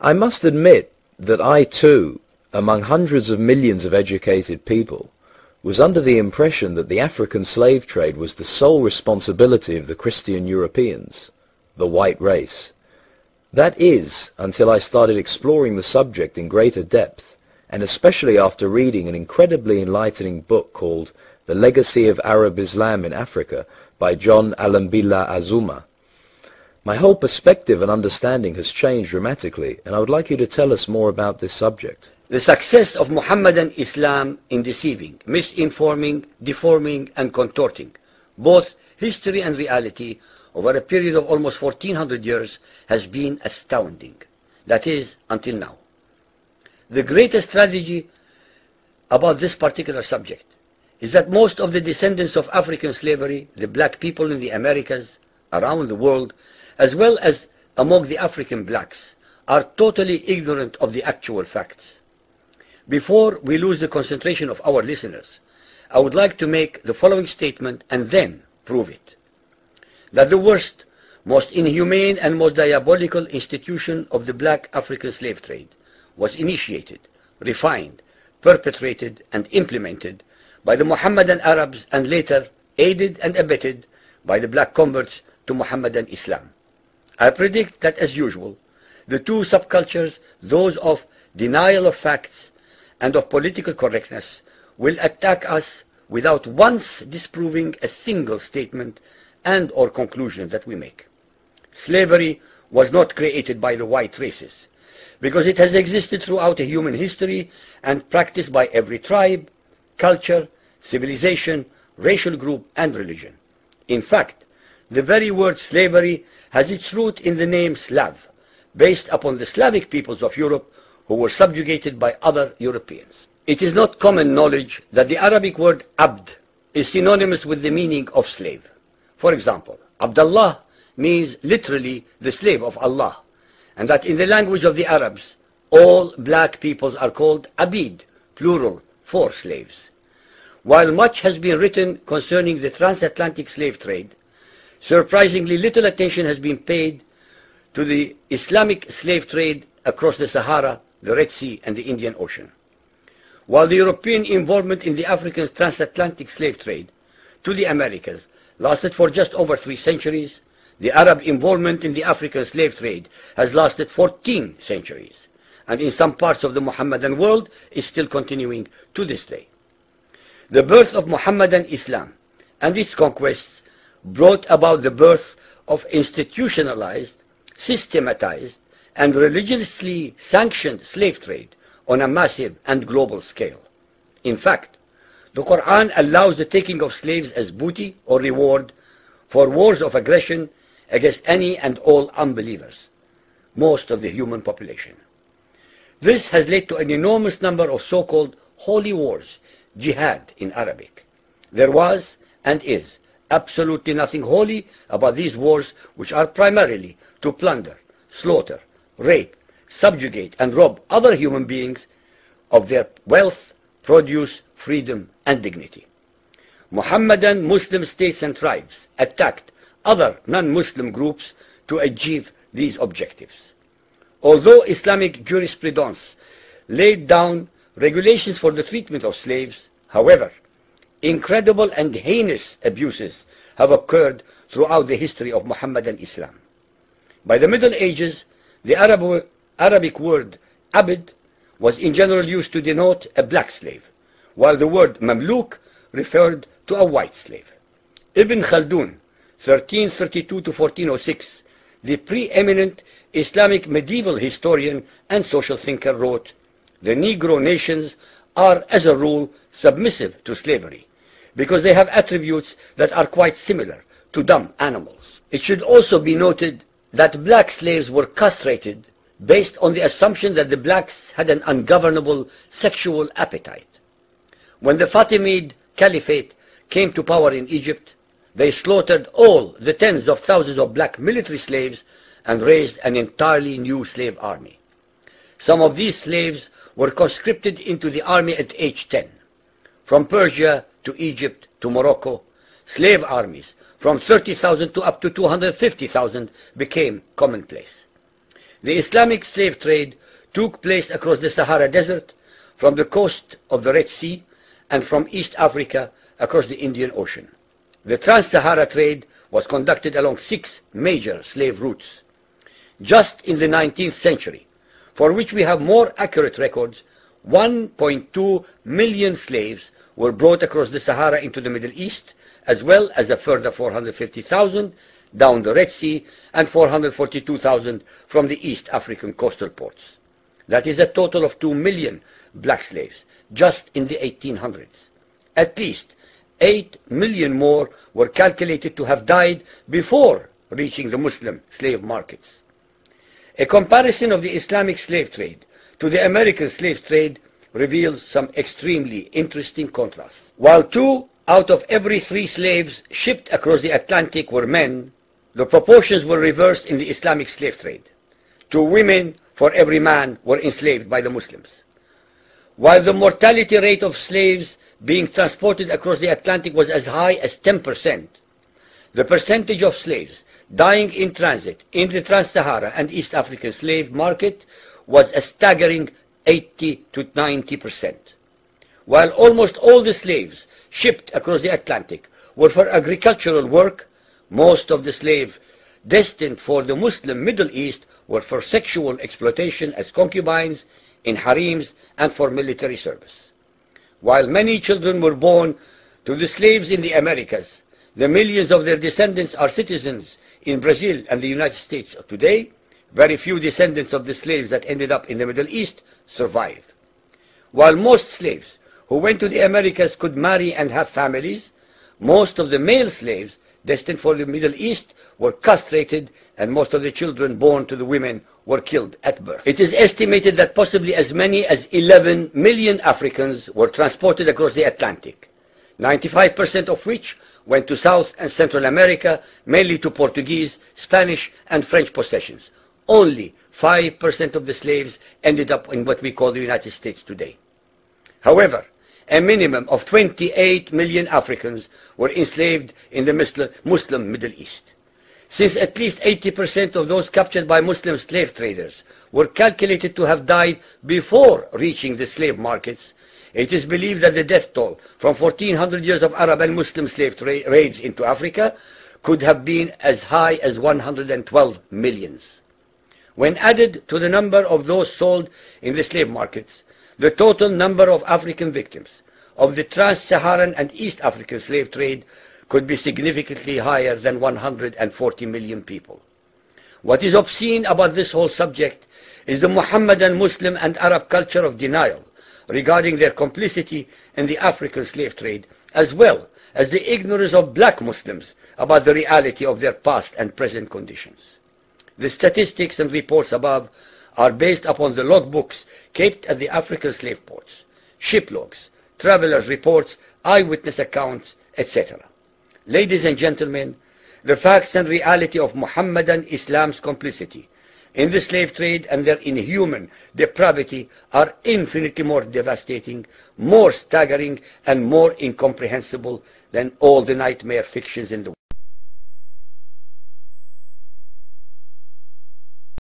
I must admit that I too, among hundreds of millions of educated people, was under the impression that the African slave trade was the sole responsibility of the Christian Europeans, the white race. That is, until I started exploring the subject in greater depth, and especially after reading an incredibly enlightening book called The Legacy of Arab Islam in Africa by John Alambila Azuma. My whole perspective and understanding has changed dramatically, and I would like you to tell us more about this subject. The success of Mohammedan Islam in deceiving, misinforming, deforming, and contorting both history and reality over a period of almost 1400 years has been astounding. That is, until now. The greatest tragedy about this particular subject is that most of the descendants of African slavery, the black people in the Americas, around the world, as well as among the African blacks, are totally ignorant of the actual facts. Before we lose the concentration of our listeners, I would like to make the following statement and then prove it. That the worst, most inhumane and most diabolical institution of the black African slave trade was initiated, refined, perpetrated, and implemented by the Mohammedan Arabs and later aided and abetted by the black converts to Mohammedan Islam. I predict that, as usual, the two subcultures, those of denial of facts and of political correctness, will attack us without once disproving a single statement and or conclusion that we make. Slavery was not created by the white races, because it has existed throughout human history and practiced by every tribe, culture, civilization, racial group, and religion. In fact, the very word slavery has its root in the name Slav, based upon the Slavic peoples of Europe who were subjugated by other Europeans. It is not common knowledge that the Arabic word abd is synonymous with the meaning of slave. For example, Abdullah means literally the slave of Allah, and that in the language of the Arabs, all black peoples are called abid, plural, for slaves. While much has been written concerning the transatlantic slave trade, surprisingly little attention has been paid to the Islamic slave trade across the Sahara, the Red Sea, and the Indian Ocean. While the European involvement in the African transatlantic slave trade to the Americas lasted for just over 3 centuries, the Arab involvement in the African slave trade has lasted 14 centuries, and in some parts of the Mohammedan world is still continuing to this day. The birth of Mohammedan Islam and its conquests brought about the birth of institutionalized, systematized, and religiously sanctioned slave trade on a massive and global scale. In fact, the Quran allows the taking of slaves as booty or reward for wars of aggression against any and all unbelievers, most of the human population. This has led to an enormous number of so-called holy wars, jihad in Arabic. There was and is absolutely nothing holy about these wars, which are primarily to plunder, slaughter, rape, subjugate, and rob other human beings of their wealth, produce, freedom, and dignity. Mohammedan Muslim states and tribes attacked other non-Muslim groups to achieve these objectives. Although Islamic jurisprudence laid down regulations for the treatment of slaves, however, incredible and heinous abuses have occurred throughout the history of Mohammedan Islam. By the Middle Ages, the Arabic word abd was in general used to denote a black slave, while the word mamluk referred to a white slave. Ibn Khaldun, 1332 to 1406, the preeminent Islamic medieval historian and social thinker, wrote, "The Negro nations are, as a rule, submissive to slavery, because they have attributes that are quite similar to dumb animals." It should also be noted that black slaves were castrated based on the assumption that the blacks had an ungovernable sexual appetite. When the Fatimid Caliphate came to power in Egypt, they slaughtered all the tens of thousands of black military slaves and raised an entirely new slave army. Some of these slaves were conscripted into the army at age 10. From Persia to Egypt to Morocco, slave armies from 30,000 to up to 250,000 became commonplace. The Islamic slave trade took place across the Sahara Desert, from the coast of the Red Sea, and from East Africa across the Indian Ocean. The Trans-Sahara trade was conducted along 6 major slave routes. Just in the 19th century, for which we have more accurate records, 1.2 million slaves were brought across the Sahara into the Middle East, as well as a further 450,000 down the Red Sea and 442,000 from the East African coastal ports. That is a total of 2 million black slaves just in the 1800s. At least 8 million more were calculated to have died before reaching the Muslim slave markets. A comparison of the Islamic slave trade to the American slave trade reveals some extremely interesting contrasts. While 2 out of every 3 slaves shipped across the Atlantic were men, the proportions were reversed in the Islamic slave trade. 2 women for every man were enslaved by the Muslims. While the mortality rate of slaves being transported across the Atlantic was as high as 10%, the percentage of slaves dying in transit in the Trans-Sahara and East African slave market was a staggering 80 to 90%. While almost all the slaves shipped across the Atlantic were for agricultural work, most of the slaves destined for the Muslim Middle East were for sexual exploitation as concubines, in harems, and for military service. While many children were born to the slaves in the Americas, the millions of their descendants are citizens in Brazil and the United States today. Very few descendants of the slaves that ended up in the Middle East survived. While most slaves who went to the Americas could marry and have families, most of the male slaves destined for the Middle East were castrated, and most of the children born to the women were killed at birth. It is estimated that possibly as many as 11 million Africans were transported across the Atlantic, 95% of which went to South and Central America, mainly to Portuguese, Spanish, and French possessions. Only 5% of the slaves ended up in what we call the United States today. However, a minimum of 28 million Africans were enslaved in the Muslim Middle East. Since at least 80% of those captured by Muslim slave traders were calculated to have died before reaching the slave markets, it is believed that the death toll from 1400 years of Arab and Muslim slave raids into Africa could have been as high as 112 millions. When added to the number of those sold in the slave markets, the total number of African victims of the Trans-Saharan and East African slave trade could be significantly higher than 140 million people. What is obscene about this whole subject is the Mohammedan Muslim and Arab culture of denial regarding their complicity in the African slave trade, as well as the ignorance of black Muslims about the reality of their past and present conditions. The statistics and reports above are based upon the logbooks kept at the African slave ports, ship logs, travelers' reports, eyewitness accounts, etc. Ladies and gentlemen, the facts and reality of Mohammedan Islam's complicity in the slave trade and their inhuman depravity are infinitely more devastating, more staggering, and more incomprehensible than all the nightmare fictions in the world.